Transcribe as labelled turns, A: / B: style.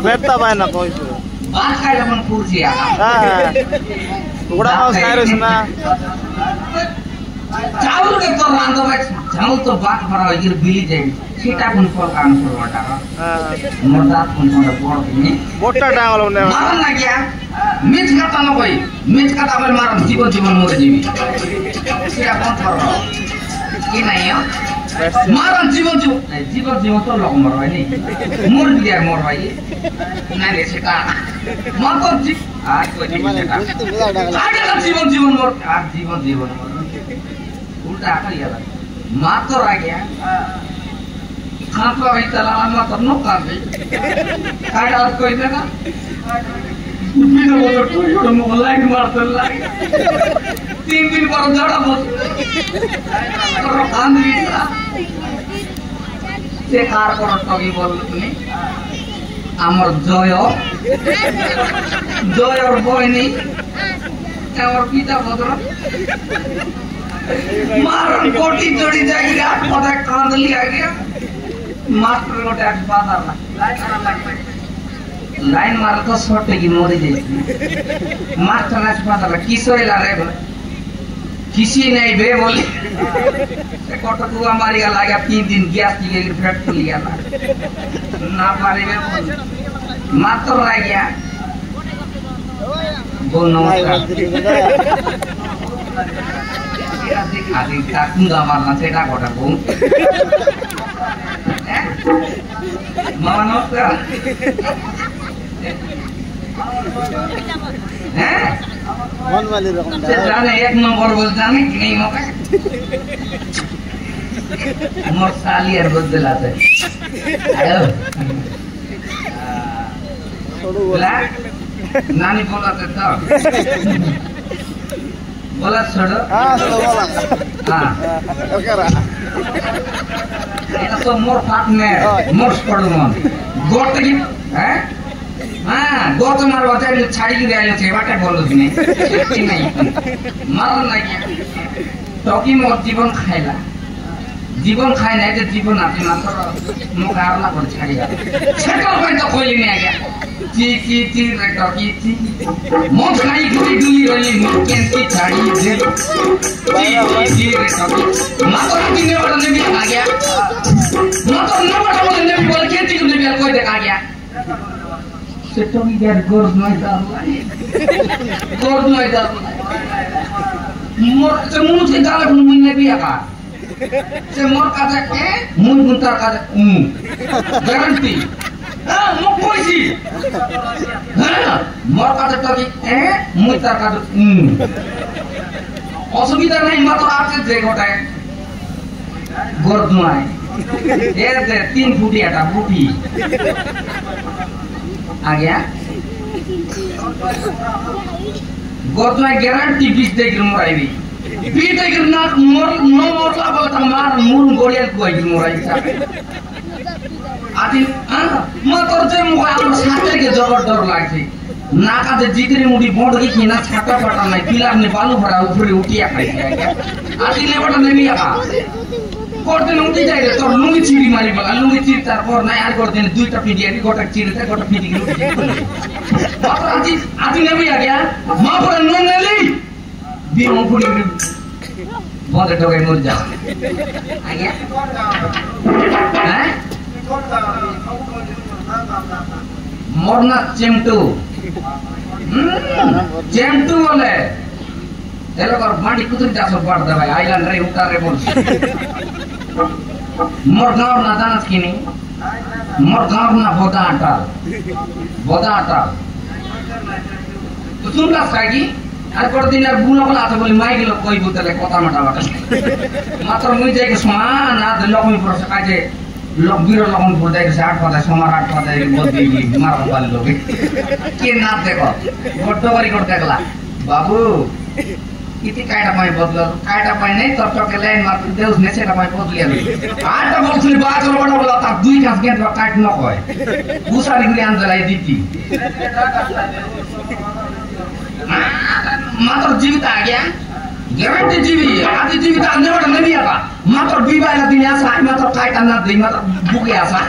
A: भेट्टा भएन पैसा
B: भात खाएर पनि पुर्छि
A: उडा माउस खाइरहेछ ना
B: चाउल के तो रांधो भाई चाउल तो बात भरा इधर बिली जाए सीटा पुन फल काम शुरू वाटा मर्दा पुन थोड़ा बोड़ दिने
A: बोट्टा डांगल उन्हें
B: मारन ना क्या मिच खाता ना कोई मिच खाता पर मारन जीवन जीवन मोर जीवी सीटा पुन थोड़ा ये नहीं है मारन जीवन जीवन तो लोग मर भाई नहीं मोर दिया मोर भाई नहीं ले सीटा मार तो जी आज कोई नहीं सीटा आगे का जीवन मोर आज जीवन उल्टा करिया मातर आ गया खातो इतला मातर नो काम दे काटा कोई देगा बिना बोलो तो यो मो लाइन मारते लाइन 3 दिन पर जड़ा बस करो काम दिया से कार पर टगी बोलनी আমার জয় জয়র বয়নি আমার পিতা ভদ্র मारन कोटी जोड़ी जाएगी रात पता कांद लिया गया मास्टर को टैक्स बाजार लाइन मारा तो छोटे की मोरी जैसी मास्टर ने बाजार किसोई ला रहे किसी नहीं बे बोले कोटा कुआ मारी का लगा 3 दिन गैस की फेट लिया ना मारी बे मास्टर रह गया बोल नमस्कार adik aku nggak marah saya kota bung mau nokter
A: मन वाली रकम
B: जाने 1 नंबर बोल जाने नहीं मौका मोर सालियर बोल दिलाते आयो बोला नानी बोलाते तो बोला छोड़ो
A: बोला ओके रा
B: এটা তো মোর পার্টনার মোর পড়মন গোটকি হ্যাঁ হ্যাঁ গোট মার বাজারে ছাড়ি কি দেয়ালে সেবাটা বলো দিনে ঠিক নাই মারন না কি টকি মোর জীবন খাইলা জীবন খাই না যে জীবন আছে মাত্র মুখ আরলা করে ছাড়িয়া সেটা কই তো কইলি নি আগে ची रे टकी ची मोख नहीं गुली गुली रही मुकेन की छाड़ी दे ची रे टकी मातो किने वाला ने भी आ गया मातो न वाला ने भी बोल के ची ने भी कोई देखा गया सेटो की यार गोर नहीं डाल मोर से मुंह से गाल मुंह ने भी आका से मोर का के मुंह गुंता का guarantee mau polisi, mau kata tadi, mau kata, असुविधा नहीं मत आपसे देखो टाइम गोरदुआई ये 3 फुटी आता फुटी आ गया गोरदुआई गारंटी 20 देकर मोराई भी 20 देकर ना मोर नो मोरला बोलता मार मुर गोलियां कोई मोराई आदि मतर चाहिँ म आफ्नो साथीको जबर डर लाग्थ्यो नाका त जिग्री मुडी बोडकी किना छाटा पटा नै पिलारने बालु भरा उफुरी उठिया खाइथ्यो आदिले बटा नै मिया कोर्टे उठी जाइले तर लुंगी चिरी मारी बोला लुंगी चिरी तार पर नै आर गर्दैन दुईटा पिडियानी गोटा चिरी त गोटा पिडी लुटी मतर आदि नै मिया गया म पर ननेली बि उफुरी बंद टोके मर जा आ गया हैं मरना चेमटू बोले ये लोग बाड़ी कुछ जासो पड़ दे भाई आइलैंड रे उतार रे बोल मरना और ना दानस की नहीं मरना और ना बोदा आटा तो सुन ला सागी আর পরদিন আর বুলা বলা আছে বলি মাই গেল কই বুতলে কথা মাটা মাত্র মুই যাই কে সোনা না লক্ষ্মী পরশ কাজে बीरो लगन बोलते हैं 60 पता समार 8 पता बोलते हैं मारो वाले लोग के ना देखो बड्डो करी करते गला बाबू इति काटा पाई बदल काटा पाई नहीं तब तक लाइन मार देउस ने सेटा पाई बदलिया आटा बोलथली बाजर बडा बोला ता दुई खास गेट काट न कय बुसारी गुली आन्दलाई दिती मात्र जीवित आ गया गारंटी जीवी आदि जीवित अन्य बडा नहीं आता मात्र बिबाइला दिने आशा मात्र काटा न दिइ मात्र बुके आशा